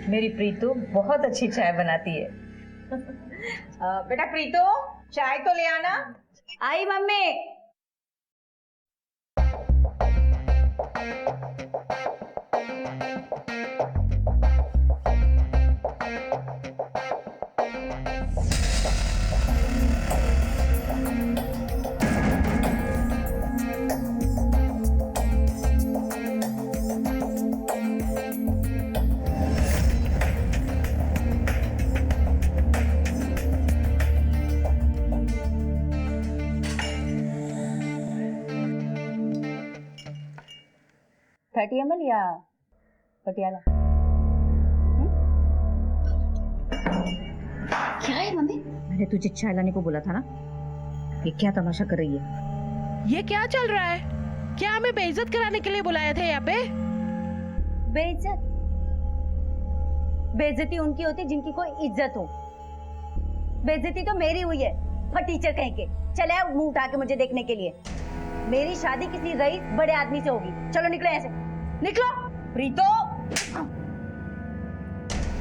मेरी प्रीतु बहुत अच्छी चाय बनाती है। बेटा प्रीतु, चाय तो ले आना। आई मम्मी। $30 या पटियाला? क्या है मम्मी? मैंने तुझे चाय लाने को बोला था ना। ये क्या तमाशा कर रही है? ये क्या चल रहा है? क्या हमें बेइज्जत कराने के लिए बुलाए थे यहाँ पे? बेइज्जत? बेइज्जती उनकी होती जिनकी कोई इज्जत हो। बेइज्जती तो मेरी हुई है, फटीचर कहीं के। चले मुंह उठा के मुझे देखने के लिए। मेरी शादी किसी रईस बड़े आदमी से होगी। चलो निकलो ऐसे, निकलो। प्रीतु,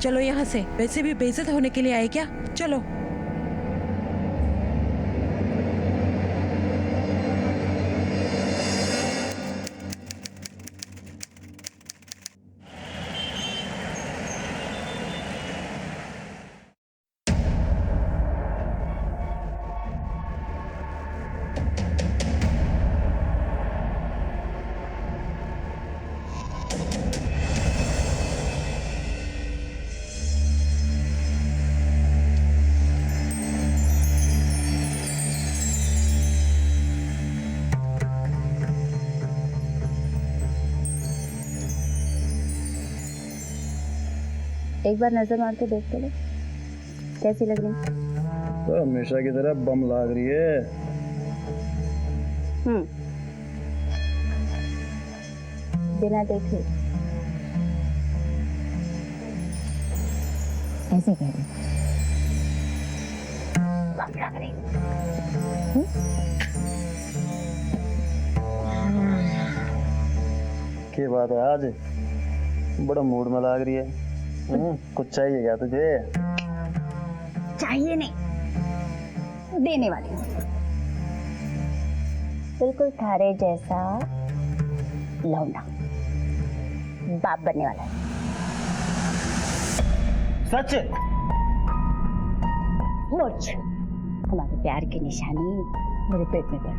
चलो यहाँ से। वैसे भी बेइज्जत होने के लिए आए क्या? चलो। एक बार नजर मार के देख तो लो, कैसी लग रही? तो हमेशा की तरह बम लाग रही है। बिना देखे ऐसे कह रही बम लग रही। क्या बात है, आज बड़ा मूड में लाग रही है। कुछ चाहिए क्या तुझे? चाहिए नहीं, देने वाली हूँ। बिल्कुल थारे जैसा लौंडा, बाप बनने वाला है। सच? मुझ हमारे प्यार की निशानी मेरे पेट में पड़।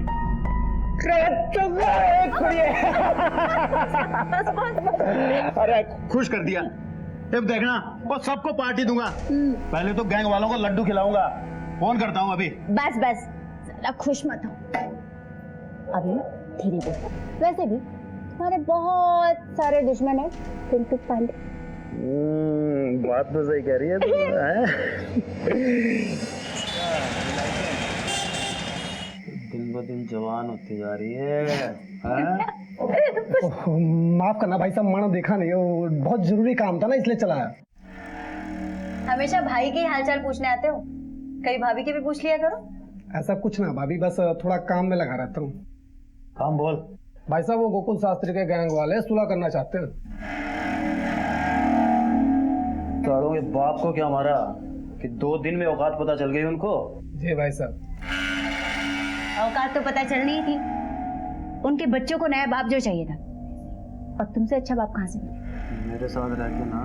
अरे खुश कर दिया। अब देखना, और सबको पार्टी दूंगा। पहले तो गैंग वालों को लड्डू खिलाऊंगा। फोन करता हूँ अभी। बस बस, ज्यादा खुश मत हो अभी, धीरे बोल। वैसे भी तुम्हारे बहुत सारे दुश्मन हैं, पिंटू पांडे। बात तो सही कह रही है तू। दिन ब दिन जवान होती जा रही है। माफ करना भाई साहब, मैंने देखा नहीं, वो बहुत जरूरी काम था ना, इसलिए चला आया। हमेशा भाई के हालचाल पूछने आते हो, कभी भाभी के भी पूछ लिया करो। ऐसा कुछ ना भाभी, बस थोड़ा काम में लगा रहता हूँ। काम बोल। भाई साहब, वो गोकुल शास्त्री के गैंग वाले सुलह करना चाहते हैं। तारों के बाप को क्या मारा कि 2 दिन में औकात पता चल गई उनको? जी भाई साहब। औकात तो पता चलनी ही थी। उनके बच्चों को नया बाप जो चाहिए था, और तुमसे अच्छा बाप कहाँ से मिले? मेरे साथ रह के ना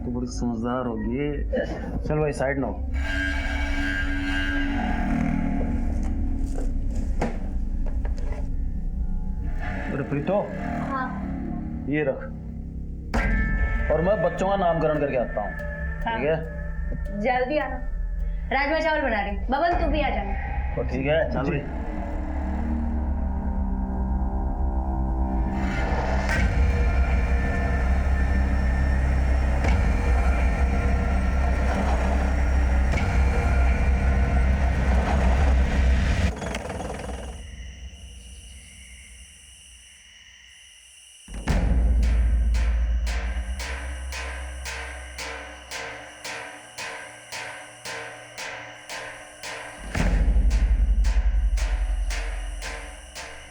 तू बड़ी समझदार होगी। चल भाई साइड नो। अरे प्रीतो, हाँ। ये रख, और मैं बच्चों का नामकरण करके आता हूँ। हाँ। ठीक है? जल्दी आना, राजमा चावल बना रही। बबन तू भी आ जाना। तो ठीक है, चल भाई।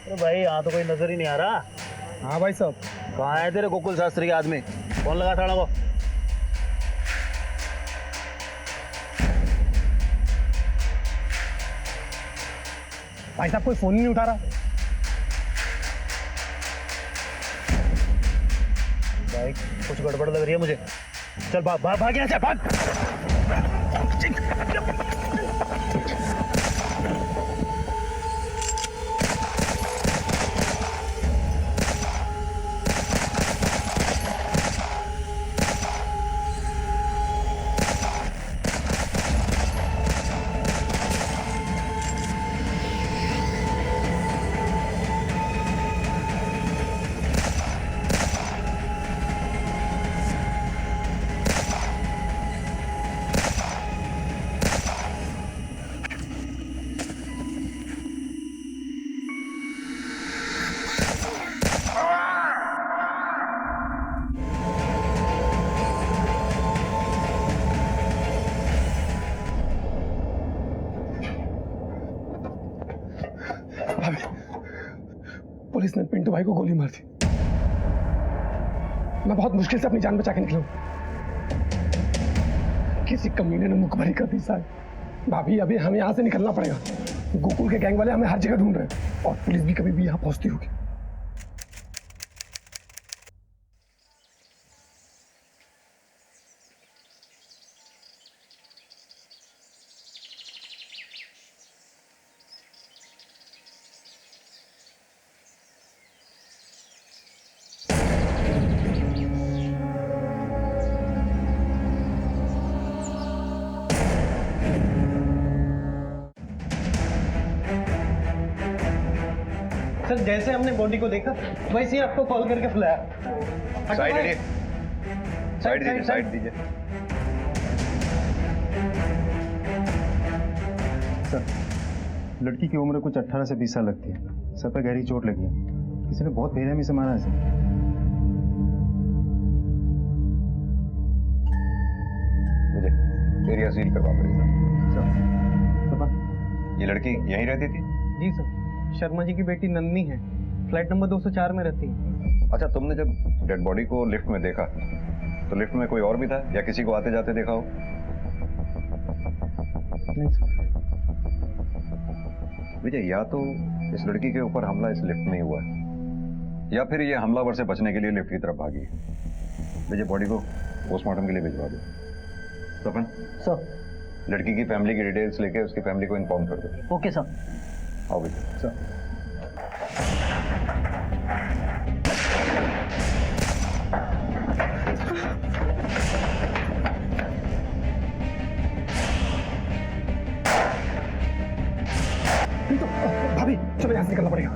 तो भाई यहाँ तो कोई नजर ही नहीं आ रहा। हाँ भाई साहब। कहाँ है तेरे गोकुल शास्त्री के आदमी? फोन लगा साड़ा को। भाई साहब कोई फोन ही नहीं उठा रहा। भाई कुछ गड़बड़ लग रही है मुझे। चल भाग यहाँ से, भाग। पुलिस ने पिंटू भाई को गोली मार दी। मैं बहुत मुश्किल से अपनी जान बचा के निकला हूं। किसी कमीने ने मुखबरी कर दी साहब। भाभी अभी हमें यहाँ से निकलना पड़ेगा। गोकुल के गैंग वाले हमें हर जगह ढूंढ रहे हैं और पुलिस भी कभी भी यहाँ पहुंचती होगी। सर जैसे हमने बॉडी को देखा वैसे ही आपको कॉल करके बुलाया। साइड दीजिए, साइड दीजिए, साइड दीजिए। सर लड़की की उम्र कुछ 18 से 20 साल लगती है। सर पर गहरी चोट लगी है। किसी ने बहुत बेरहमी से मारा है सर। मुझे एरिया सील करवा पड़ेगा। सर ये लड़की यहीं रहती थी? जी सर, शर्मा जी की बेटी नंदनी है, फ्लैट नंबर 204 में रहती है। अच्छा, तुमने जब डेड बॉडी को लिफ्ट में देखा तो लिफ्ट में कोई और भी था या किसी को आते जाते देखा हो? नहीं सर। विजय, या तो इस लड़की के ऊपर हमला इस लिफ्ट में ही हुआ है या फिर ये हमलावर से बचने के लिए लिफ्ट की तरफ भागी है। विजय, बॉडी को पोस्टमार्टम के लिए भिजवा दो। सपन सर। लड़की की फैमिली की डिटेल्स लेके उसकी फैमिली को इन्फॉर्म कर दो। Okay sir. आओ विजय। सर तो भाभी चलो यहाँ से निकलना पड़ेगा।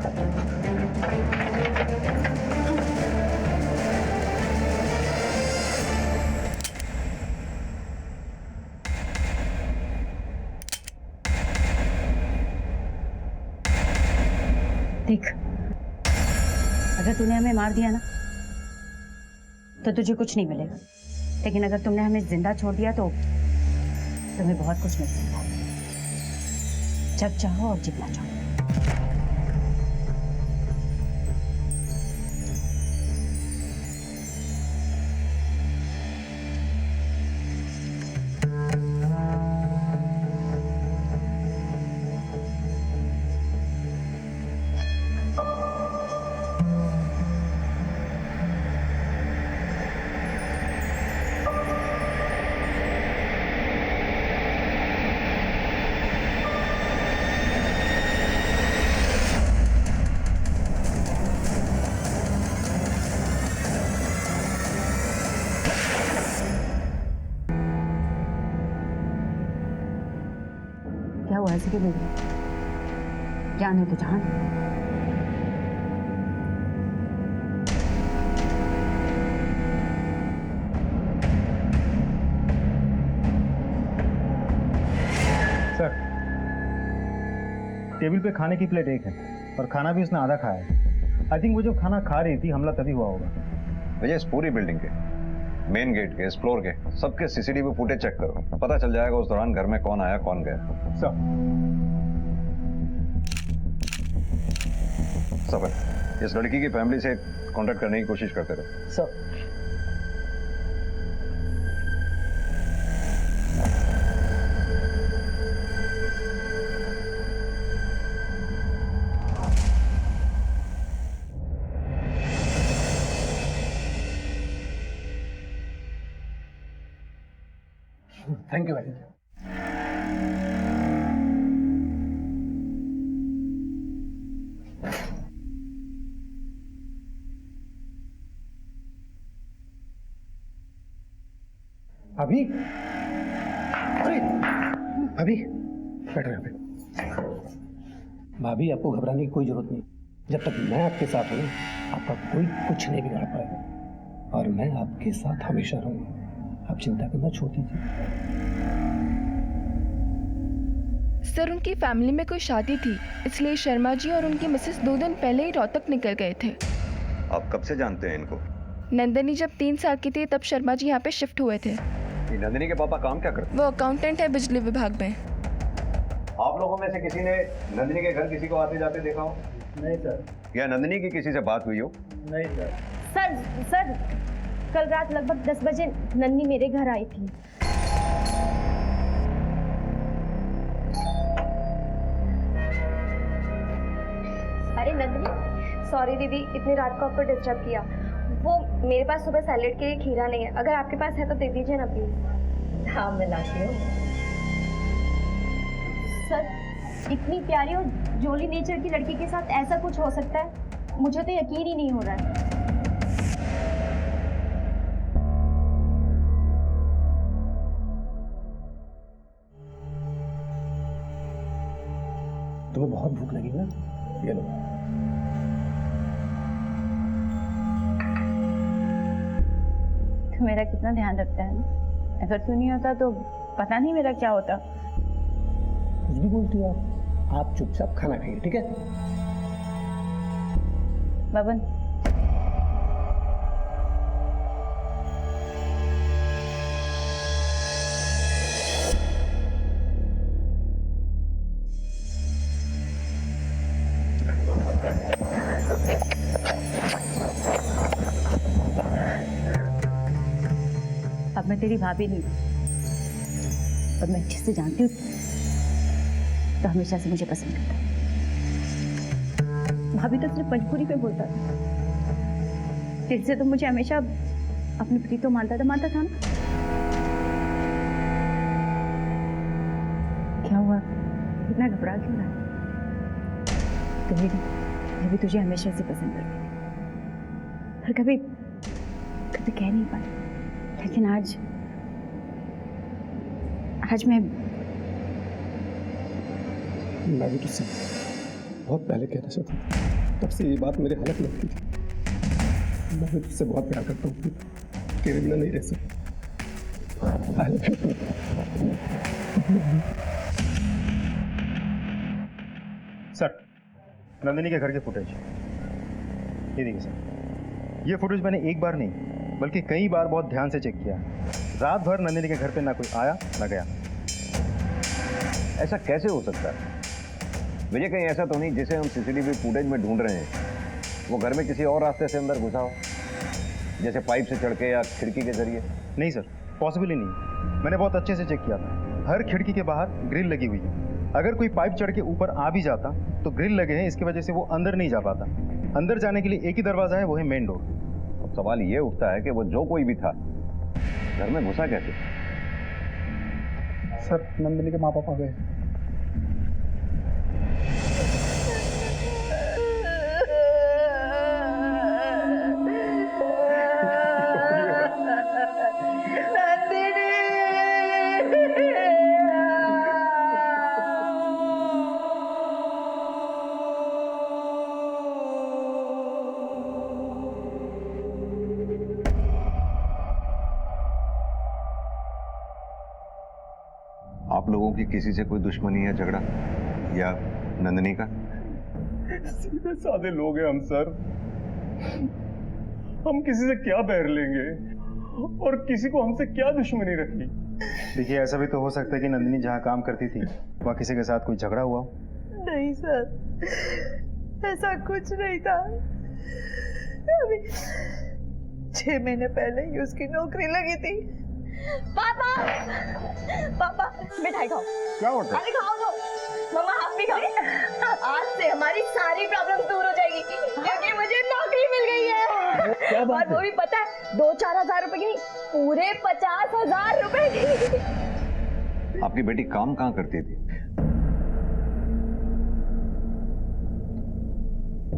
देख, अगर तूने हमें मार दिया ना तो तुझे कुछ नहीं मिलेगा, लेकिन अगर तुमने हमें जिंदा छोड़ दिया तो तुम्हें बहुत कुछ मिल सकता है। जब चाहो और जितना चाहो। क्या हुआ ऐसे क्यों बोल रही? जान है तो जान। सर टेबल पे खाने की प्लेट एक है और खाना भी उसने आधा खाया है। आई थिंक वो जो खाना खा रही थी हमला तभी हुआ होगा। विजय, इस पूरी बिल्डिंग के, मेन गेट के, इस फ्लोर के सबके सीसीटीवी फुटेज चेक करो। पता चल जाएगा उस दौरान घर में कौन आया कौन गया। सर सफर, इस लड़की की फैमिली से कांटेक्ट करने की कोशिश करते रहो। सर। थैंक यू भाई। अभी अरे अभी बैठो यहाँ पे। भाभी आपको घबराने की कोई जरूरत नहीं। जब तक मैं आपके साथ हूँ आपका कोई कुछ नहीं बिगाड़ पाएगा और मैं आपके साथ हमेशा रहूंगा। आप चिंता करना छोड़ दीजिए। सर उनकी फैमिली में कोई शादी थी, इसलिए शर्मा जी और उनकी मिसेस 2 दिन पहले ही रोहतक निकल गए थे। आप कब से जानते हैं इनको? नंदनी जब 3 साल की थी तब शर्मा जी यहाँ पे शिफ्ट हुए थे। ये नंदिनी के पापा काम क्या करते वो अकाउंटेंट है बिजली विभाग में। हैं? आप लोगों में से किसी ने नंदिनी के घर किसी को आते जाते देखा हो? नहीं सर। या नंदिनी की किसी से बात हुई हो? नहीं सर। सर कल रात लगभग 10 बजे नन्नी मेरे घर आई थी। अरे नंदिनी, सॉरी दीदी इतनी रात को आपको डिस्टर्ब किया। वो मेरे पास सुबह सैलेड के लिए खीरा नहीं है, अगर आपके पास है तो दे दीजिए ना प्लीज। हाँ मैं लाती हूँ। सर इतनी प्यारी और जोली नेचर की लड़की के साथ ऐसा कुछ हो सकता है? मुझे तो यकीन ही नहीं हो रहा है। तुम्हें बहुत भूख लगी ना, ये लो। तो मेरा कितना ध्यान रखता है ना। अगर तू नहीं होता तो पता नहीं मेरा क्या होता। कुछ भी बोलती हो आप चुपचाप खाना खाइए, ठीक है? बबन अब मैं तेरी भाभी नहीं, और मैं अच्छे से जानती हूँ तो हमेशा से मुझे पसंद करता। भाभी तो सिर्फ मजबूरी पे बोलता था, तेरे से तो मुझे हमेशा अपनी प्रीतो मानता था ना। क्या हुआ, इतना घबरा क्यों रहा? कभी मैं भी तुझे हमेशा से पसंद करती थी, पर कभी कह नहीं पाई। लेकिन आज मैं भी तुझसे बहुत पहले कहना चाहता था, तब से ये बात मेरे हालत लगती थी। मैं भी तुझसे बहुत प्यार करता हूँ, तेरे बिना नहीं रह सकता। I love you. Sir Nandini के घर के फुटेज ये देखिए सर। ये फुटेज मैंने एक बार नहीं बल्कि कई बार बहुत ध्यान से चेक किया। रात भर नंदिनी के घर पे ना कोई आया ना गया। ऐसा कैसे हो सकता है? मुझे कहीं ऐसा तो नहीं जिसे हम सीसीटीवी फुटेज में ढूंढ रहे हैं वो घर में किसी और रास्ते से अंदर घुसा हो, जैसे पाइप से चढ़ के या खिड़की के जरिए? नहीं सर, पॉसिबल ही नहीं। मैंने बहुत अच्छे से चेक किया था। हर खिड़की के बाहर ग्रिल लगी हुई है। अगर कोई पाइप चढ़ के ऊपर आ भी जाता तो ग्रिल लगे हैं, इसकी वजह से वो अंदर नहीं जा पाता। अंदर जाने के लिए एक ही दरवाजा है, वो है मेन डोर। अब सवाल ये उठता है कि वो जो कोई भी था घर में घुसा कैसे? सर नंदिनी के माँ पापा गए। आप लोगों की किसी से कोई दुश्मनी है, झगड़ा या नंदिनी का? सीधे साधे लोग हैं हम सर। हम किसी से क्या बैर लेंगे और किसी को हमसे क्या दुश्मनी रखनी? देखिए ऐसा भी तो हो सकता है कि नंदिनी जहाँ काम करती थी वहाँ किसी के साथ कोई झगड़ा हुआ हो। नहीं सर, ऐसा कुछ नहीं था। अभी 6 महीने ही उसकी नौकरी लगी थी। पापा पापा मिठाई खाओ। क्या होता है? अरे खाओ तो मम्मा, आप भी खाओ। आज से हमारी सारी प्रॉब्लम दूर हो जाएगी क्योंकि मुझे नौकरी मिल गई है। क्या बात और वो भी पता है 2-4 हजार रुपए की नहीं, पूरे 50,000 रुपए की। आपकी बेटी काम कहाँ करती थी?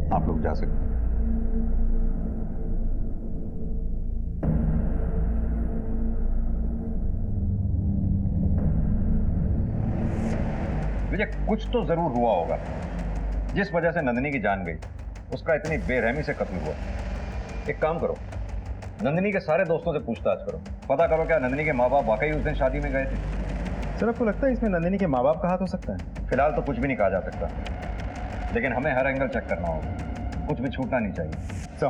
आप लोग जा सकते हैं। विजय, कुछ तो जरूर हुआ होगा जिस वजह से नंदिनी की जान गई, उसका इतनी बेरहमी से कत्ल हुआ। एक काम करो, नंदिनी के सारे दोस्तों से पूछताछ करो, पता करो क्या नंदिनी के माँ बाप वाकई उस दिन शादी में गए थे। सर आपको लगता है इसमें नंदिनी के माँ बाप का हाथ हो सकता है? फिलहाल तो कुछ भी नहीं कहा जा सकता, लेकिन हमें हर एंगल चेक करना होगा, कुछ भी छूटना नहीं चाहिए। सर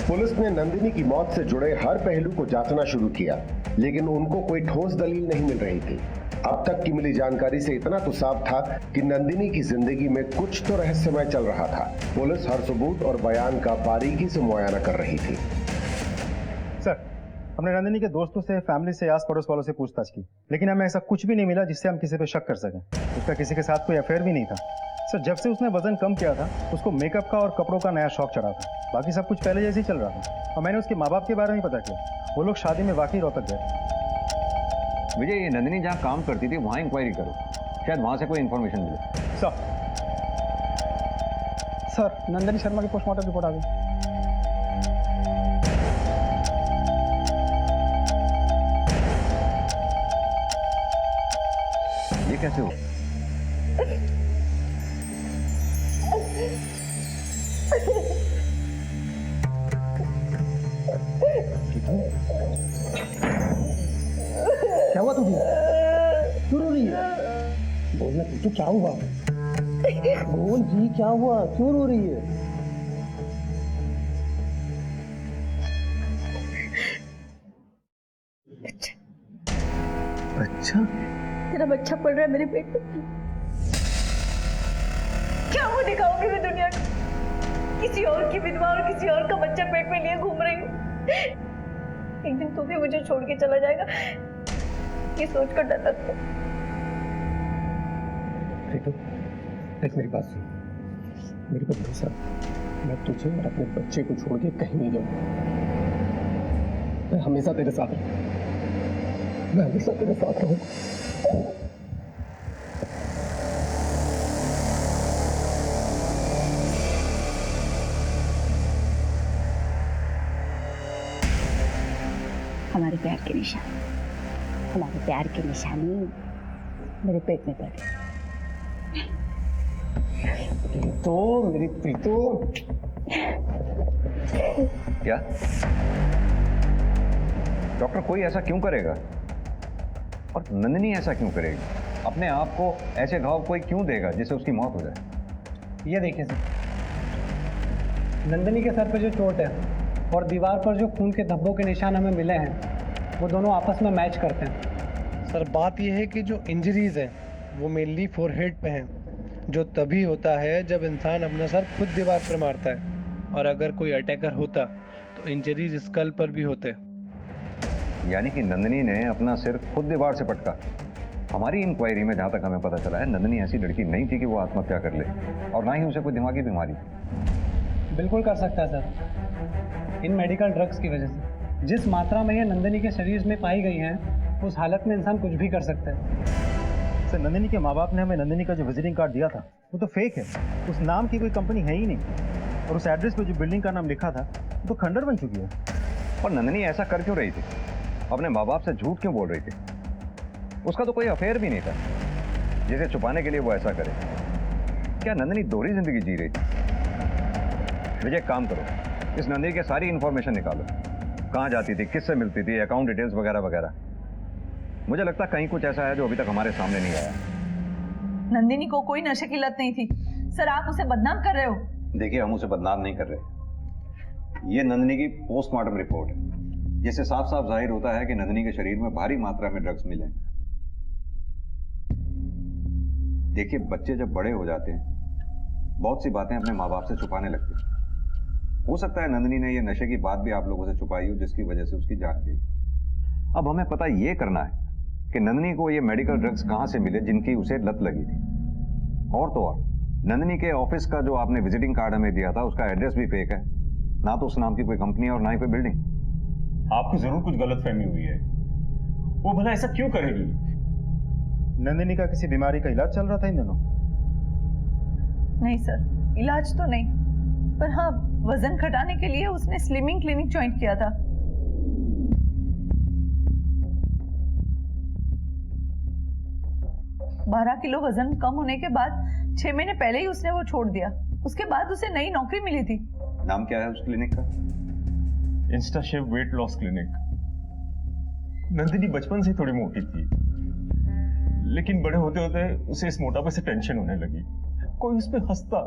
पुलिस ने नंदिनी की मौत से जुड़े हर पहलू को जांचना शुरू किया, लेकिन उनको कोई ठोस दलील नहीं मिल रही थी। अब तक की मिली जानकारी से इतना तो साफ था कि नंदिनी की जिंदगी में कुछ तो रहस्यमय चल रहा था। पुलिस हर सबूत और बयान का बारीकी से मुआयना कर रही थी। सर हमने नंदिनी के दोस्तों से, फैमिली से, आस पड़ोस वालों से पूछताछ की, लेकिन हमें ऐसा कुछ भी नहीं मिला जिससे हम किसी पे शक कर सकें। उसका किसी के साथ कोई अफेयर भी नहीं था। सर जब से उसने वजन कम किया था, उसको मेकअप का और कपड़ों का नया शौक चढ़ा था। बाकी सब कुछ पहले जैसे ही चल रहा था। और मैंने उसके माँ बाप के बारे में पता किया, वो लोग शादी में वाकई रोहतक गए। विजय, ये नंदिनी जहाँ काम करती थी वहाँ इंक्वायरी करो, शायद वहाँ से कोई इन्फॉर्मेशन मिले। सर नंदिनी शर्मा की पोस्टमार्टम रिपोर्ट आ गई। ये कैसे हो? क्या हुआ तुझे? क्यों रो रही है? बोलना तू, क्या हुआ? बोल जी, क्या हुआ? क्यों रो रही है? बच्चा? तेरा बच्चा पड़ रहा है मेरे पेट में। क्या वो दिखाऊंगी मैं दुनिया को? किसी और की विधवा और किसी और का बच्चा पेट में लिए घूम रही हूँ। एक दिन तू भी मुझे छोड़ के चला जाएगा, ये सोचकर डर लगता है। देख मेरी बात सुन, मेरे पर भरोसा, मैं तुझे और अपने बच्चे को छोड़ के कहीं नहीं जाऊंगा। मैं हमेशा तेरे साथ रहूंगा, मैं हमेशा तेरे साथ रहूंगा। हमारे प्यार की निशानी, हमारे प्यार की निशानी मेरे पेट में पड़ गई। तो मेरी प्रीतो, क्या डॉक्टर कोई ऐसा क्यों करेगा? और नंदिनी ऐसा क्यों करेगी? अपने आप को ऐसे घाव कोई क्यों देगा जिससे उसकी मौत हो जाए? ये देखिए सर, नंदिनी के सर पे जो चोट है और दीवार पर जो खून के धब्बों के निशान हमें मिले हैं, वो दोनों आपस में मैच करते हैं। सर बात यह है कि जो इंजरीज हैं वो मेनली फोरहेड पे हैं, जो तभी होता है जब इंसान अपना सर खुद दीवार पर मारता है, और अगर कोई अटैकर होता तो इंजरीज स्कल पर भी होते। यानी कि नंदिनी ने अपना सिर खुद दीवार से पटका। हमारी इंक्वायरी में जहाँ तक हमें पता चला है, नंदिनी ऐसी लड़की नहीं थी कि वो आत्महत्या कर ले, और ना ही उसे कोई दिमागी बीमारी थी। बिल्कुल कर सकता है सर, इन मेडिकल ड्रग्स की वजह से। जिस मात्रा में ये नंदिनी के शरीर में पाई गई हैं, उस हालत में इंसान कुछ भी कर सकता है। सर नंदिनी के माँ बाप ने हमें नंदिनी का जो विजिटिंग कार्ड दिया था वो तो फेक है। उस नाम की कोई कंपनी है ही नहीं, और उस एड्रेस पे जो बिल्डिंग का नाम लिखा था वो तो खंडर बन चुकी है। और नंदिनी ऐसा कर क्यों रही थी? अपने माँ बाप से झूठ क्यों बोल रही थी? उसका तो कोई अफेयर भी नहीं था जिसे छुपाने के लिए वो ऐसा करे। क्या नंदिनी दोहरी जिंदगी जी रही थी? विजय काम करो, इस नंदिनी की सारी इंफॉर्मेशन निकालो, कहाँ जाती थी, किससे मिलती थी, अकाउंट डिटेल्स वगैरह वगैरह। मुझे लगता है कहीं कुछ ऐसा है जो अभी तक हमारे सामने नहीं आया। नंदिनी को कोई नशे की लत नहीं थी सर, आप उसे बदनाम कर रहे हो। देखिए हम उसे बदनाम नहीं कर रहे, ये नंदिनी की पोस्टमार्टम रिपोर्ट है, जिससे साफ साफ जाहिर होता है कि नंदिनी के शरीर में भारी मात्रा में ड्रग्स मिले। देखिए बच्चे जब बड़े हो जाते हैं, बहुत सी बातें अपने माँ बाप से छुपाने लगते हैं। हो सकता है नंदिनी ने ये नशे की बात भी आप लोगों से छुपाई हो, जिसकी वजह से उसकी जान गई। अब हमें पता ये करना है कि नंदिनी को ये मेडिकल ड्रग्स कहाँ से मिले जिनकी उसे लत लगी थी। और तो और नंदिनी के ऑफिस का जो आपने विजिटिंग कार्ड हमें दिया था, उसका एड्रेस भी फेक है, ना तो उस नाम की कोई कंपनी और ना ही कोई बिल्डिंग। आपको जरूर कुछ गलतफहमी हुई है। वो भला ऐसा क्यों करेगी? नंदिनी का किसी बीमारी का इलाज चल रहा था इन दिनों? नहीं सर, इलाज तो नहीं, पर हाँ वजन घटाने के लिए उसने स्लिमिंग क्लिनिक ज्वाइन किया था। बारह किलो वजन कम होने के बाद 6 महीने पहले ही उसने वो छोड़ दिया। उसके बाद उसे नई नौकरी मिली थी। नाम क्या है उस क्लिनिक का? Insta chef weight loss clinic. Nandini बचपन से थोड़ी मोटी थी, लेकिन बड़े होते होते उसे इस मोटापे से टेंशन होने लगी। कोई उस पर हंसता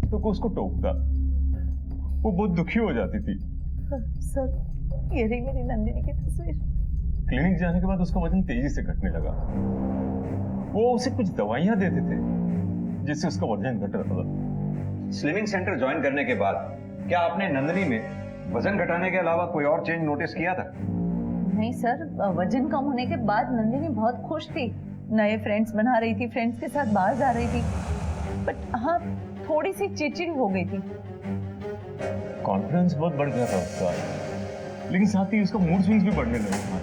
तो कोई उसको टोकता, वो बहुत दुखी हो जाती थी। सर ये रही मेरी नंदिनी की तस्वीर। क्लिनिक जाने के बाद उसका वजन तेजी से घटने लगा। वो उसे कुछ दवाइयां देते थे जिससे उसका वजन घट रहा था। स्लिमिंग सेंटर ज्वाइन करने के बाद क्या आपने नंदिनी में वजन घटाने के अलावा कोई और चेंज नोटिस किया था? नहीं सर, वजन कम होने के बाद नंदिनी बहुत खुश थी, नए फ्रेंड्स बना रही थी, फ्रेंड्स के साथ बाहर जा रही थी। बट हाँ थोड़ी सी चिड़चिड़ी हो गई थी। कॉन्फिडेंस बहुत बढ़ गया था उसका, लेकिन साथ ही उसका मूड स्विंग्स भी बढ़ने लगे था।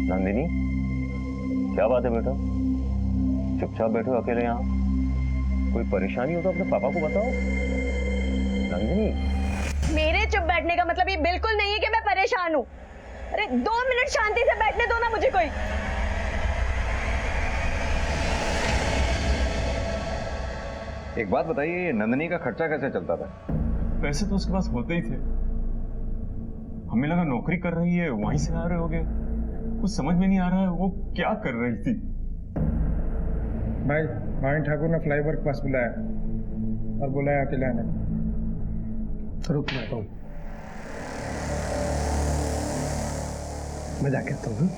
नंदिनी, क्या बात है बेटा? चुपचाप बैठो अकेले यहाँ। कोई परेशानी हो तो अपने पापा को बताओ। नंदिनी, मेरे चुप बैठने का मतलब ये बिल्कुल नहीं है कि मैं परेशान हूँ। अरे 2 मिनट शांति से बैठने दो ना मुझे कोई। एक बात बताइए, ये नंदिनी का खर्चा कैसे चलता था? पैसे तो उसके पास होते ही थे। हमें लगा नौकरी कर रही है, वहीं से आ रहे होगे। कुछ समझ में नहीं आ रहा है वो क्या कर रही थी। भाई भाई ठाकुर ने फ्लाईओवर के पास बुलाया और बुलाया अकेले आने। रुक मैं हूँ, मैं जाके आता हूँ।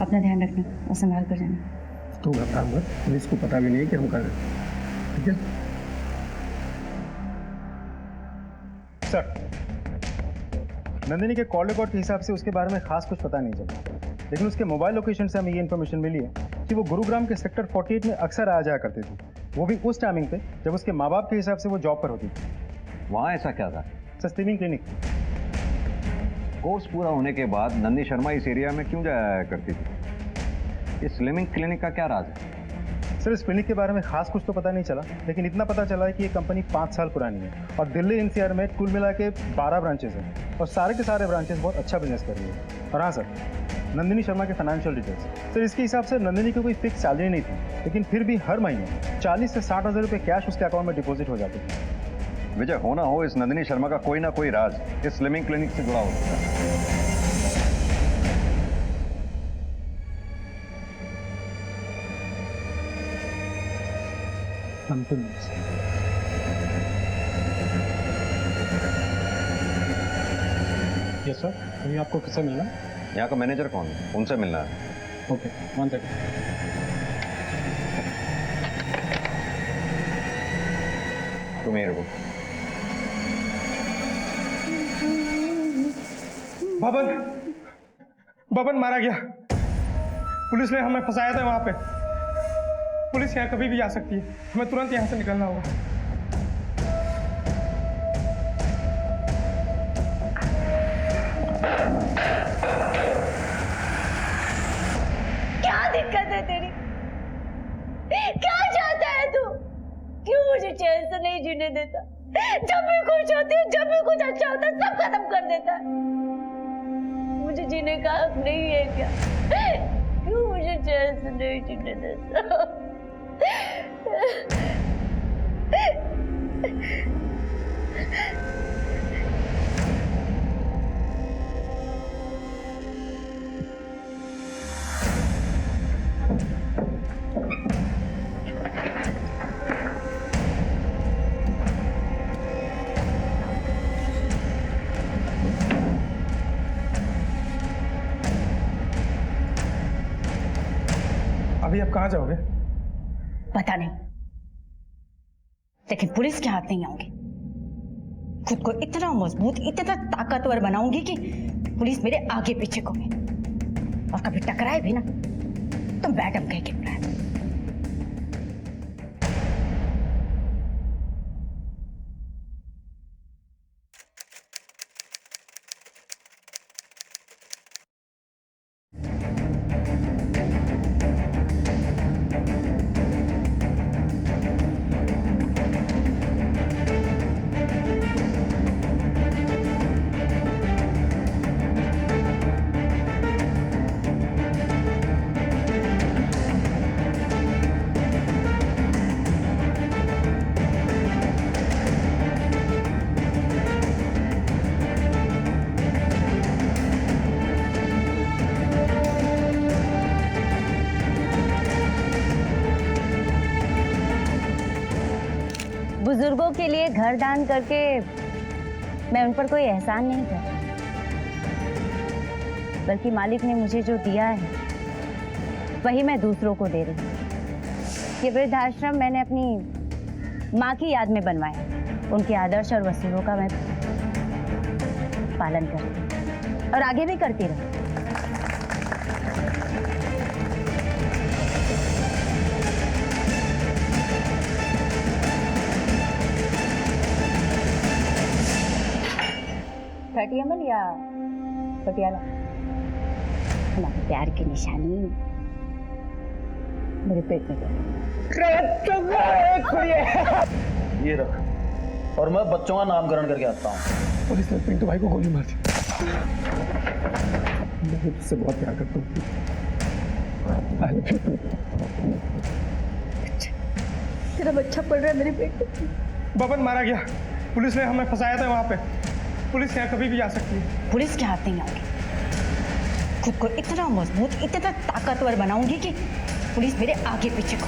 अपना ध्यान रखना और संभाल कर जाना। तू घबरा मत, पुलिस को पता भी नहीं कि हम कर रहे हैं, ठीक है? सर, नंदिनी के कॉल रिकॉर्ड के हिसाब से उसके बारे में खास कुछ पता नहीं चला, लेकिन उसके मोबाइल लोकेशन से हमें ये इन्फॉर्मेशन मिली है कि वो गुरुग्राम के सेक्टर 48 में अक्सर आ जाया करती थी, वो भी उस टाइमिंग पे जब उसके माँ बाप के हिसाब से वो जॉब पर होती थी। वहाँ ऐसा क्या था? Slimming clinic. कोर्स पूरा होने के बाद नंदी शर्मा इस एरिया में क्यों जाया करती थी? ये स्लिमिंग क्लिनिक का क्या राज है? सर इस क्लिनिक के बारे में खास कुछ तो पता नहीं चला, लेकिन इतना पता चला है कि ये कंपनी 5 साल पुरानी है और दिल्ली एनसीआर में कुल मिला के 12 ब्रांचेस हैं और सारे के सारे ब्रांचेस बहुत अच्छा बिजनेस कर रही है। और हाँ सर, नंदिनी शर्मा के फाइनेंशियल डिटेल्स। सर इसके हिसाब से नंदिनी की कोई फिक्स सैलरी नहीं थी, लेकिन फिर भी हर महीने 40 से 60 हज़ार रुपये कैश उसके अकाउंट में डिपॉजिट हो जाते थे। विजय, होना हो इस नंदिनी शर्मा का कोई ना कोई राज इस स्लिमिंग क्लिनिक से जुड़ा होता है। यस सर, अभी आपको किससे मिलना? यहाँ का मैनेजर कौन है? उनसे मिलना है। Okay, 1 second. तुम ये रुको। बबन मारा गया। पुलिस ने हमें फंसाया था वहां पे। पुलिस यहाँ कभी भी आ सकती है, हमें तुरंत यहाँ से निकलना होगा। क्या दिक्कत है तेरी? क्या चाहता है तू? क्यों मुझे चैन से नहीं जीने देता? जब भी खुश होती हूँ, जब भी कुछ अच्छा होता है, सब खत्म कर देता है। मुझे जीने का हक नहीं है क्या? क्यों मुझे चैन से नहीं जीने देता? अभी आप कहाँ जाओगे? पता नहीं, लेकिन पुलिस के हाथ नहीं आऊंगी। खुद को इतना मजबूत, इतना ताकतवर बनाऊंगी कि पुलिस मेरे आगे पीछे घूमे और कभी टकराए भी ना तो मैडम कह के बुलाए। बुजुर्गों के लिए घर दान करके मैं उन पर कोई एहसान नहीं करती, बल्कि मालिक ने मुझे जो दिया है वही मैं दूसरों को दे रही हूँ। ये वृद्धाश्रम मैंने अपनी माँ की याद में बनवाया। उनके आदर्श और वसूलों का मैं पालन करती और आगे भी करती रहूँ। अमन या पटियाला, हमारे प्यार की निशानी मेरे पेट में। ये रख, और मैं बच्चों का नामकरण करके आता हूँ। पुलिस ने पिंटू भाई को गोली मार दी। मैं तुझसे बहुत प्यार करता हूँ। तेरा बच्चा पड़ रहा है मेरे पेट में। बबन मारा गया, पुलिस ने हमें फंसाया था वहां पे। पुलिस यहाँ कभी भी आ सकती है। पुलिस क्या आती है? खुद को इतना मजबूत, इतना ताकतवर बनाऊंगी कि पुलिस मेरे आगे पीछे को।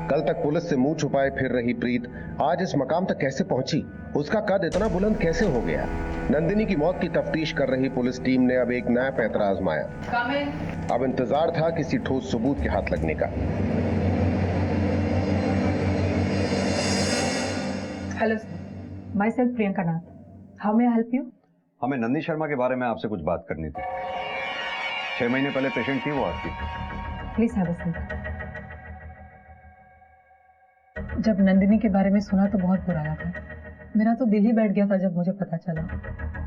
कल तक पुलिस से मुंह छुपाए फिर रही प्रीत आज इस मकाम तक कैसे पहुंची? उसका कद इतना बुलंद कैसे हो गया? नंदिनी की मौत की तफ्तीश कर रही पुलिस टीम ने अब एक नया पैंतरा आजमाया। अब इंतजार था किसी ठोस सबूत के हाथ लगने का। Hello sir, my self Priyanka Nath. How may I help you? हमें नंदिनी शर्मा के बारे में आपसे कुछ बात करनी थी। 6 महीने पहले पेशेंट थी वो आपकी। Please have a seat. जब नंदिनी के बारे में सुना तो बहुत बुरा लगा। मेरा तो दिल ही बैठ गया था जब मुझे पता चला।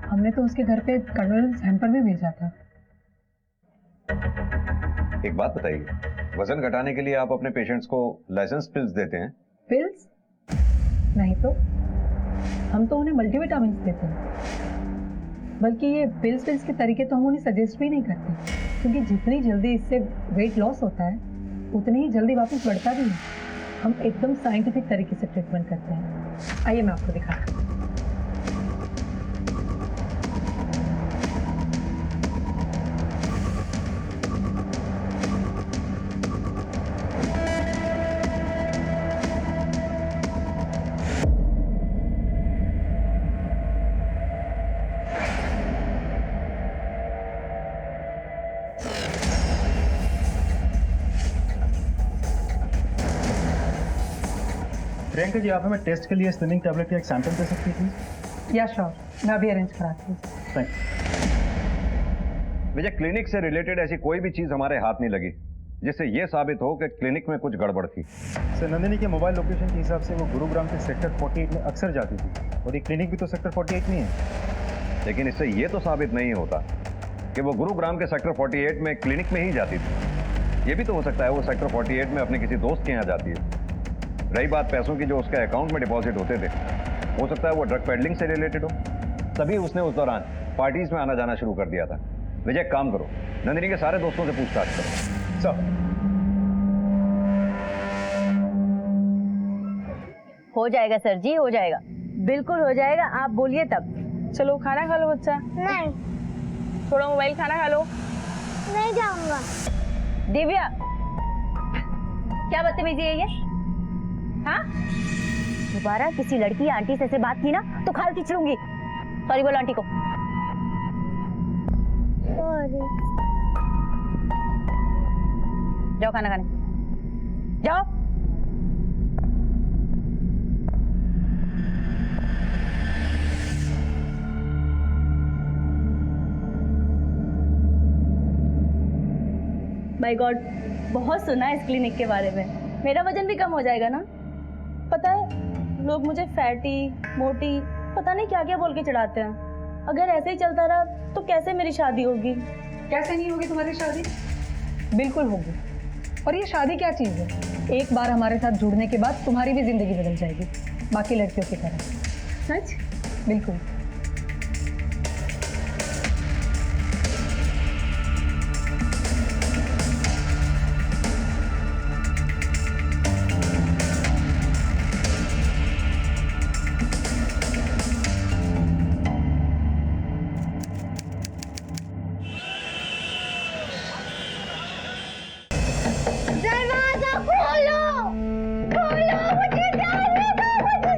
हमने तो उसके घर पे कंडोलेंस हैम्पर भी भेजा था। एक बात बताइए, वजन घटाने के लिए आप अपने पेशेंट्स को लाइसेंस पिल्स देते हैं? पिल्स? नहीं तो हम तो उन्हें मल्टीविटामिन देते हैं। बल्कि ये पिल्स के तरीके तो हम उन्हें सजेस्ट भी नहीं करते, क्योंकि जितनी जल्दी इससे वेट लॉस होता है उतनी ही जल्दी वापस बढ़ता भी है। हम एकदम साइंटिफिक तरीके से ट्रीटमेंट करते हैं। आइए मैं आपको दिखाता हूँ। प्रियंका जी, आप हमें टेस्ट के लिए स्लिमिंग टैबलेट का एक सैंपल दे सकती हैं प्लीज? या श्योर, मैं अभी अरेंज कराती हूँ। थैंक मुझे क्लिनिक से रिलेटेड ऐसी कोई भी चीज हमारे हाथ नहीं लगी जिससे ये साबित हो कि क्लिनिक में कुछ गड़बड़ थी। सर, नंदिनी के मोबाइल लोकेशन के हिसाब से वो गुरुग्राम के सेक्टर 48 में अक्सर जाती थी, और ये क्लिनिक भी तो सेक्टर 48 में है। लेकिन इससे ये तो साबित नहीं होता कि वो गुरुग्राम के सेक्टर 48 में क्लिनिक में ही जाती थी। ये भी तो हो सकता है वो सेक्टर 48 में अपने किसी दोस्त के यहाँ जाती है। रही बात पैसों की जो उसके अकाउंट में डिपॉजिट होते थे, हो सकता है वो ड्रग पेडलिंग से रिलेटेड हो, तभी उसने उस दौरान पार्टीज में आना जाना शुरू कर दिया था। विजय, काम करो, नंदिनी के सारे दोस्तों से पूछताछ करो। सर, हो जाएगा सर जी, हो जाएगा, बिल्कुल हो जाएगा। आप बोलिए तब। चलो खाना खा लो बच्चा। नहीं, थोड़ा मोबाइल खाना खा लो। नहीं जाऊंगा। दिव्या, क्या बदतमीजी है ये? हाँ, दोबारा किसी लड़की या आंटी से ऐसे बात की ना तो खाल खींच लूंगी। सॉरी बोलो आंटी को। सॉरी। जाओ खाना खाने, जाओ। माय गॉड, बहुत सुना है इस क्लिनिक के बारे में। मेरा वजन भी कम हो जाएगा ना? पता है, लोग मुझे फैटी, मोटी, पता नहीं क्या क्या बोल के चढ़ाते हैं। अगर ऐसे ही चलता रहा तो कैसे मेरी शादी होगी? कैसे नहीं होगी तुम्हारी शादी? बिल्कुल होगी। और ये शादी क्या चीज़ है? एक बार हमारे साथ जुड़ने के बाद तुम्हारी भी जिंदगी बदल जाएगी, बाकी लड़कियों की तरह। सच? बिल्कुल। दरवाजा खोलो, खोलो, मुझे जाने दो, मुझे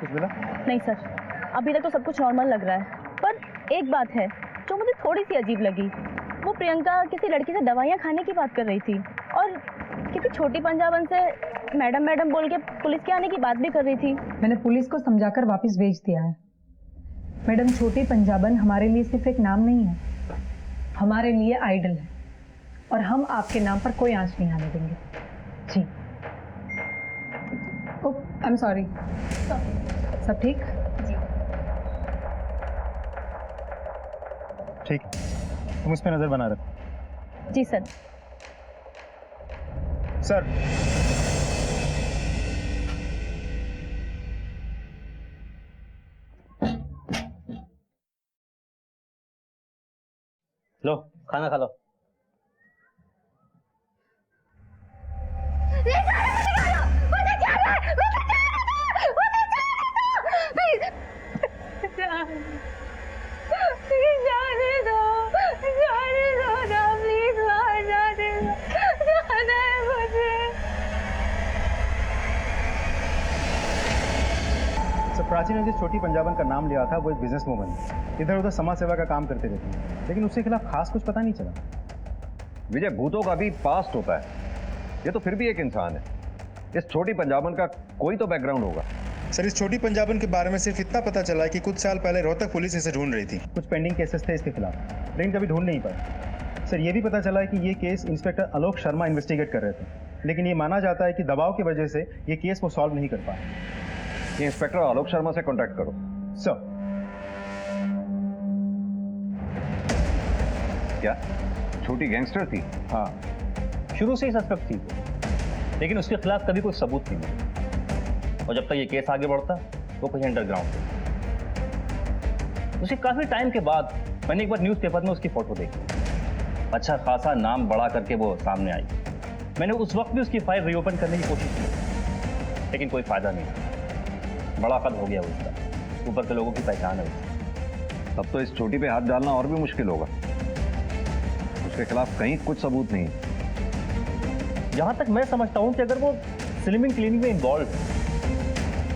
कुछ मिला? नहीं सर, अभी तक तो सब कुछ नॉर्मल लग रहा है, पर एक बात है जो मुझे थोड़ी सी अजीब लगी। वो प्रियंका किसी लड़की से दवाइयाँ खाने की बात कर रही थी और किसी छोटी पंजाबन से मैडम मैडम बोल के पुलिस के आने की बात भी कर रही थी। मैंने पुलिस को समझाकर वापस भेज दिया है। मैडम, छोटी पंजाबन हमारे लिए सिर्फ एक नाम नहीं है, हमारे लिए आइडल है और हम आपके नाम पर कोई आंच नहीं आने देंगे। जी। ओह, आई एम सॉरी। सब ठीक? ठीक, तुम उस पर नजर बना रखो। जी सर। सर, लो खाना खा लो। प्राची ने जिस छोटी पंजाबन का नाम लिया था वो एक बिजनेस वूमन है, इधर उधर समाज सेवा का काम करती रहती है, लेकिन उसके खिलाफ खास कुछ पता नहीं चला। विजय, भूतों का भी पास्ट होता है, ये तो फिर भी एक इंसान है। इस छोटी पंजाबन का कोई तो बैकग्राउंड होगा। सर, इस छोटी पंजाबन के बारे में सिर्फ इतना पता चला कि कुछ साल पहले रोहतक पुलिस इसे ढूंढ रही थी। कुछ पेंडिंग केसेस थे इसके खिलाफ, लेकिन कभी ढूंढ नहीं पाए। सर, ये भी पता चला कि ये case inspector Alok Sharma investigate कर रहे थे, लेकिन ये माना जाता है कि दबाव की वजह से ये केस वो सॉल्व नहीं कर पाए। ये इंस्पेक्टर आलोक शर्मा से कांटेक्ट करो। सर। क्या छोटी गैंगस्टर थी? हाँ, शुरू से ही सस्पेक्ट थी, लेकिन उसके खिलाफ कभी कोई सबूत नहीं मिला और जब तक ये केस आगे बढ़ता वो कहीं अंडरग्राउंड थी। उसे काफी टाइम के बाद मैंने एक बार न्यूज़पेपर में उसकी फोटो देखी, अच्छा खासा नाम बड़ा करके वो सामने आई। मैंने उस वक्त भी उसकी फाइल रीओपन करने की कोशिश की, लेकिन कोई फायदा नहीं। बड़ा कद हो गया उसका, ऊपर के लोगों की पहचान है उसकी। तब तो इस छोटी पे हाथ डालना और भी मुश्किल होगा। उसके खिलाफ कहीं कुछ सबूत नहीं। जहां तक मैं समझता हूं कि अगर वो स्लिमिंग क्लिनिक में इन्वॉल्व है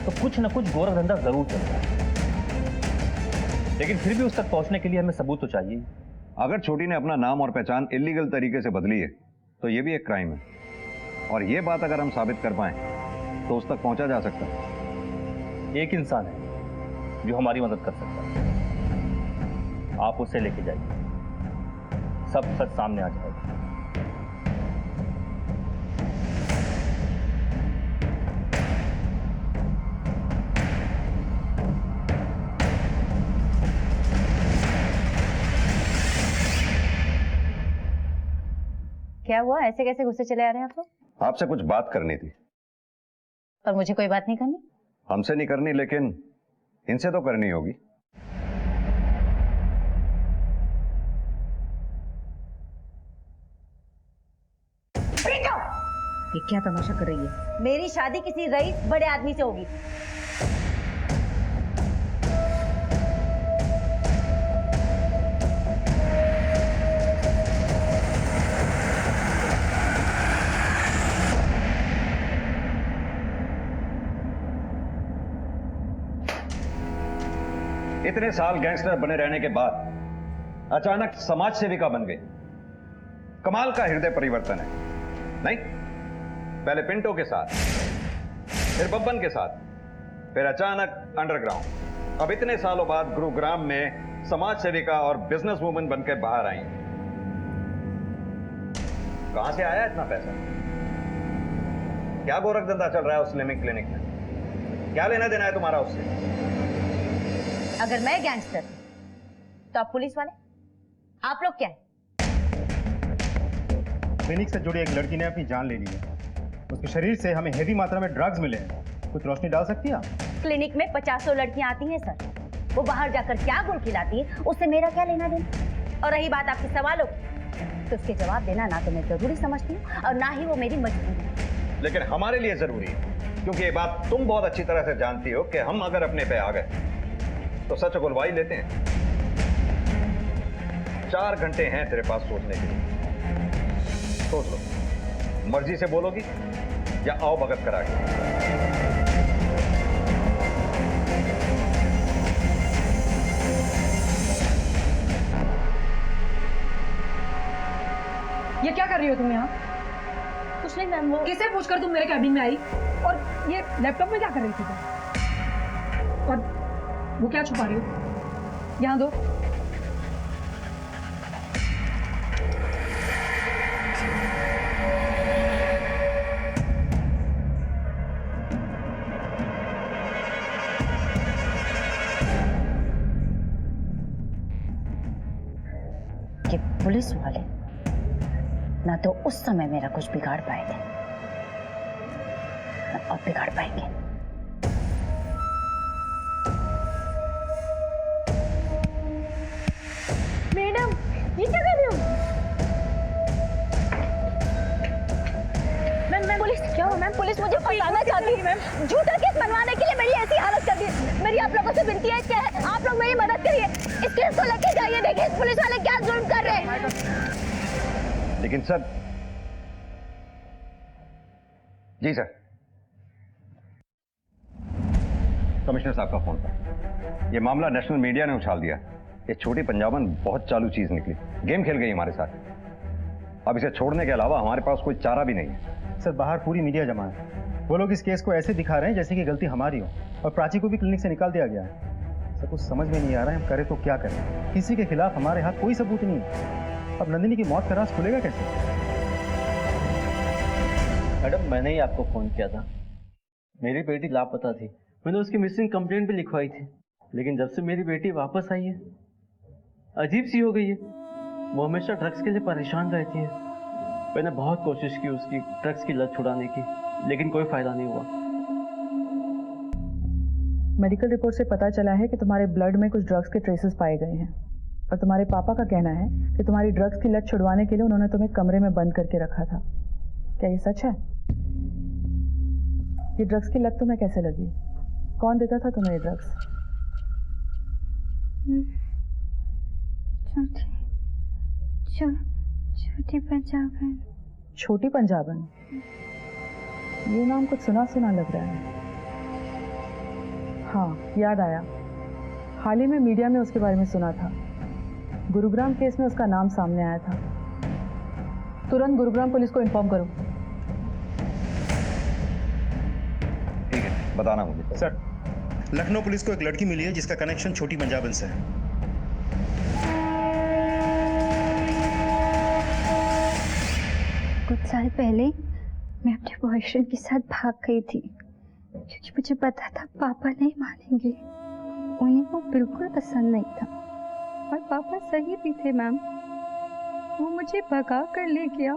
तो कुछ ना कुछ गोरख धंधा जरूर चल रहा है, लेकिन फिर भी उस तक पहुंचने के लिए हमें सबूत तो चाहिए। अगर छोटी ने अपना नाम और पहचान इलीगल तरीके से बदली है तो ये भी एक क्राइम है, और ये बात अगर हम साबित कर पाए तो उस तक पहुंचा जा सकता है। एक इंसान है जो हमारी मदद कर सकता है, आप उसे लेके जाइए, सब सच सामने आ जाएगा। क्या हुआ? ऐसे कैसे गुस्से चले आ रहे हैं आप लोग? आपसे कुछ बात करनी थी। पर मुझे कोई बात नहीं करनी? हमसे नहीं करनी, लेकिन इनसे तो करनी होगी। ये क्या तमाशा कर रही है? मेरी शादी किसी रईस बड़े आदमी से होगी। इतने साल गैंगस्टर बने रहने के बाद अचानक समाज सेविका बन गई। कमाल का हृदय परिवर्तन है, नहीं? पहले पिंटो के साथ, फिर बब्बन के साथ, फिर अचानक अंडरग्राउंड। अब इतने सालों बाद गुरुग्राम में समाज सेविका और बिजनेस वुमन बनकर बाहर आई। कहां से आया इतना पैसा? क्या गोरख धंधा चल रहा है उस स्लिमिंग क्लिनिक में? क्या लेना देना है तुम्हारा उससे? अगर मैं गैंगस्टर तो आप पुलिस वाले, आप लोग क्या है? क्लिनिक से जुड़ी एक लड़की ने अपनी जान ले ली है। उसके शरीर से हमें हेवी मात्रा में ड्रग्स मिले हैं। कुछ रोशनी डाल सकती है आप? क्लिनिक में 50 लड़कियां आती हैं सर, वो बाहर जाकर क्या गुण खिलाती है उससे मेरा क्या लेना देना? और रही बात आपके सवालों तो उसके जवाब देना ना तो मैं जरूरी समझती हूँ और ना ही वो मेरी मजबूरी है। लेकिन हमारे लिए जरूरी है, क्योंकि ये बात तुम बहुत अच्छी तरह से जानती हो कि हम अगर अपने पे आ गए तो सच उगलवा ही लेते हैं। 4 घंटे हैं तेरे पास सोचने के लिए, सोच लो। मर्जी से बोलोगी या आओ भगत करा के? कर रही हो तुम यहाँ? कुछ नहीं मैम, वो किसे पूछकर तुम मेरे कैबिन में आई? और ये लैपटॉप में क्या कर रही थी तुम? और वो क्या छुपा रही हो? यहाँ दो। कि पुलिस वाले ना तो उस समय मेरा कुछ बिगाड़ पाए थे, ना अब बिगाड़ पाएंगे। मैडम, ये क्या कर रहे हो? मैम पुलिस क्या हो? मैम पुलिस मुझे फंसाना चाहती है। मैम झूठा केस बनवाने के लिए मेरी ऐसी हालत कर दी। मेरी आप लोगों से विनती है कि आप लोग मेरी मदद करिए, इस केस को लेके जाइए। देखिए पुलिस वाले क्या जुल्म कर रहे हैं। लेकिन सर, जी सर, कमिश्नर साहब का फोन था। ये मामला नेशनल मीडिया ने उछाल दिया। ये छोटी पंजाबन बहुत चालू चीज निकली, गेम खेल गई हमारे साथ। अब इसे छोड़ने के अलावा हमारे पास कोई चारा भी नहीं है। सर बाहर पूरी मीडिया जमा है, वो लोग इस केस को ऐसे दिखा रहे हैं जैसे कि गलती हमारी हो, और प्राची को भी क्लिनिक से निकाल दिया गया है। सर कुछ समझ में नहीं आ रहा है हम करें तो क्या करें। किसी के खिलाफ हमारे हाथ कोई सबूत नहीं है। अब नंदिनी की मौत का राज खुलेगा कैसे? मैडम मैंने ही आपको फ़ोन किया था। मेरी बेटी लापता थी, मैंने उसकी मिसिंग कंप्लेंट भी लिखवाई थी, लेकिन जब से मेरी बेटी वापस आई है अजीब सी हो गई है। वो हमेशा ड्रग्स के लिए परेशान रहती है। मैंने बहुत कोशिश की उसकी ड्रग्स की लत छुड़ाने की, लेकिन कोई फायदा नहीं हुआ। मेडिकल रिपोर्ट से पता चला है कि तुम्हारे ब्लड में कुछ ड्रग्स के ट्रेसेस पाए गए हैं, और तुम्हारे पापा का कहना है कि तुम्हारी ड्रग्स की लत छुड़वाने के लिए उन्होंने तुम्हें कमरे में बंद करके रखा था। क्या ये सच है? ये ड्रग्स की लत तुम्हें कैसे लगी? कौन देता था तुम्हें ये ड्रग्स? छोटी पंजाबन। छोटी पंजाबन? ये नाम कुछ सुना सुना लग रहा है। हाँ याद आया, हाल ही में मीडिया में उसके बारे में सुना था। गुरुग्राम केस में उसका नाम सामने आया था। तुरंत गुरुग्राम पुलिस को इन्फॉर्म करो। ठीक है, बताना मुझे। सर लखनऊ पुलिस को एक लड़की मिली है जिसका कनेक्शन छोटी पंजाबन से है। कुछ साल पहले मैं अपने बॉयफ्रेंड के साथ भाग गई थी, क्योंकि मुझे पता था पापा नहीं मानेंगे। उन्हें वो बिल्कुल पसंद नहीं था, और पापा सही भी थे मैम। वो मुझे भगा कर ले गया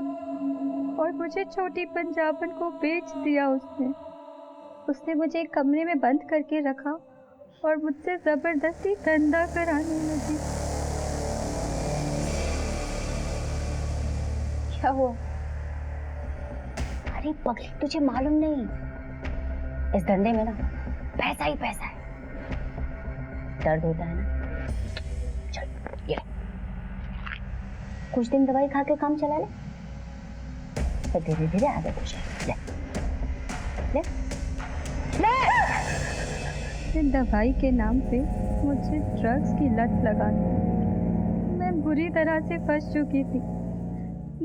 और मुझे छोटी पंजाबन को बेच दिया उसने मुझे एक कमरे में बंद करके रखा और मुझसे जबरदस्ती धंधा कराने लगी। क्या हुआ? अरे पगली, तुझे मालूम नहीं, इस धंधे में ना पैसा ही पैसा है। दर्द होता है ना, चल ये ले, कुछ दिन दवाई खा के काम चला ले, तो धीरे धीरे आदत हो जाएगी। ले ले ले। दवाई के नाम पे मुझे ड्रग्स की लत लगा दी। मैं बुरी तरह से फंस चुकी थी।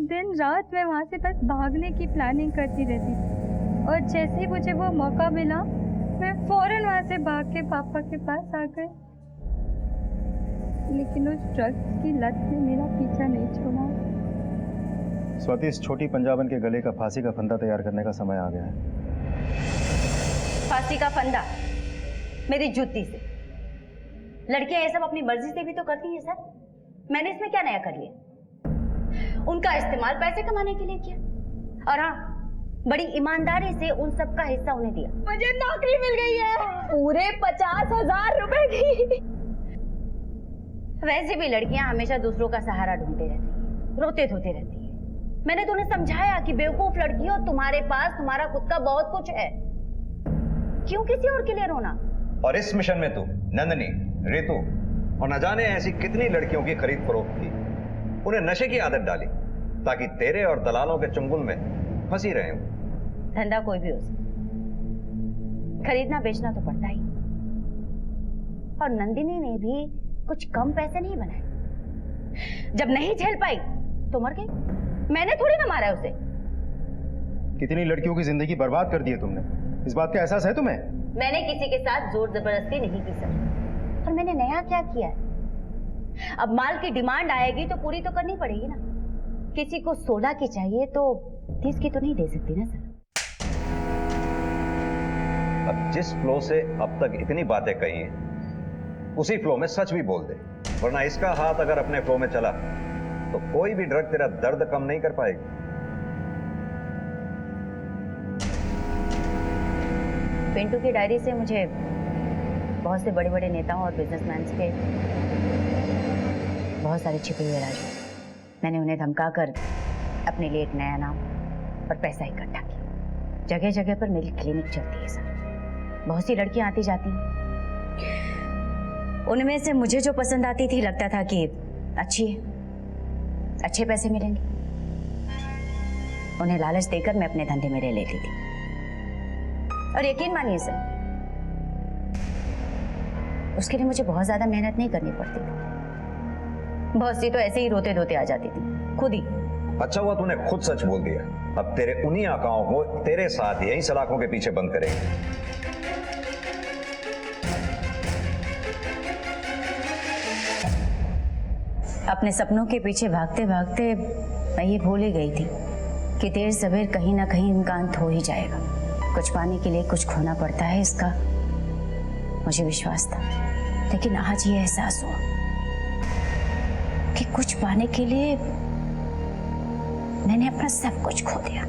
दिन रात मैं वहाँ से बस भागने की प्लानिंग करती रहती थी, और जैसे ही मुझे वो मौका मिला मैं फौरन वहाँ से भाग के पापा के पास आ गई। लेकिन उस ड्रग्स की लत ने मेरा पीछा नहीं छोड़ा। स्वाति, इस छोटी पंजाबन के गले का फांसी का फंदा तैयार करने का समय आ गया है। फांसी का फंदा मेरी जूती से? लड़कियां ये सब अपनी मर्जी से भी तो करती हैं सर। मैंने इसमें क्या नया कर लिया? उनका इस्तेमाल पैसे कमाने के लिए किया, और हाँ, बड़ी ईमानदारी से उन सब का हिस्सा उन्हें दिया। मुझे नौकरी मिल गई है, पूरे 50,000 रुपए की। वैसे भी लड़कियां हमेशा दूसरों का सहारा ढूंढते रहती हैं, रोते धोते रहती हैं। मैंने तो उन्हें समझाया कि बेवकूफ लड़कियों, तुम्हारे पास तुम्हारा खुद का बहुत कुछ है, क्यों किसी और के लिए रोना? और इस मिशन में तू नंदनी, रितु और न जाने ऐसी कितनी लड़कियों की खरीद फरोख्त की, उन्हें नशे की आदत डाली ताकि तेरे और दलालों के चुंगल में फंसी रहे। धंधा कोई भी हो सकता, खरीदना बेचना तो पड़ता ही। और नंदिनी ने भी कुछ कम पैसे नहीं बनाए। जब नहीं झेल पाई तो मर गई। मैंने थोड़ी ना मारा है उसे। कितनी लड़कियों की जिंदगी बर्बाद कर दी है तुमने, इस बात का एहसास है तुम्हें? मैंने किसी के साथ जोर जबरदस्ती नहीं की सर। और मैंने नया क्या किया है? अब माल की डिमांड आएगी तो पूरी तो करनी पड़ेगी ना। किसी को 16 की चाहिए तो 30 की तो नहीं दे सकती ना सर। अब जिस फ्लो से अब तक इतनी बातें कही हैं, उसी फ्लो में सच भी बोल दे, वरना इसका हाथ अगर अपने फ्लो में चला तो कोई भी ड्रग तेरा दर्द कम नहीं कर पाएगी। पिंटू की डायरी से मुझे बहुत से बड़े बड़े नेताओं और बिजनेसमैन के बहुत सारे छिपे हुए राज। मैंने उन्हें धमकाकर अपने लिए एक नया नाम और पैसा इकट्ठा किया। जगह जगह पर मेरी क्लिनिक चलती है सर। बहुत सी लड़कियां आती जाती हैं, उनमें से मुझे जो पसंद आती थी लगता था कि अच्छी है, अच्छे पैसे मिलेंगे। उन्हें लालच देकर मैं अपने धंधे में ले लेती थी। और यकीन मानिए सर, उसके लिए मुझे बहुत ज्यादा मेहनत नहीं करनी पड़ती थी। बहुत सी तो ऐसे ही रोते धोते आ जाती थी खुद ही। अच्छा हुआ तूने खुद सच बोल दिया। अब तेरे उन्हीं आकाओं को तेरे साथ यहीं सलाखों के पीछे बंद करेंगे। अपने सपनों के पीछे भागते भागते मैं ये भूल ही गई थी कि देर सवेर कहीं ना कहीं इनका अंत हो ही जाएगा। कुछ पाने के लिए कुछ खोना पड़ता है, इसका मुझे विश्वास था। लेकिन आज ये एहसास हुआ कि कुछ पाने के लिए मैंने अपना सब कुछ खो दिया।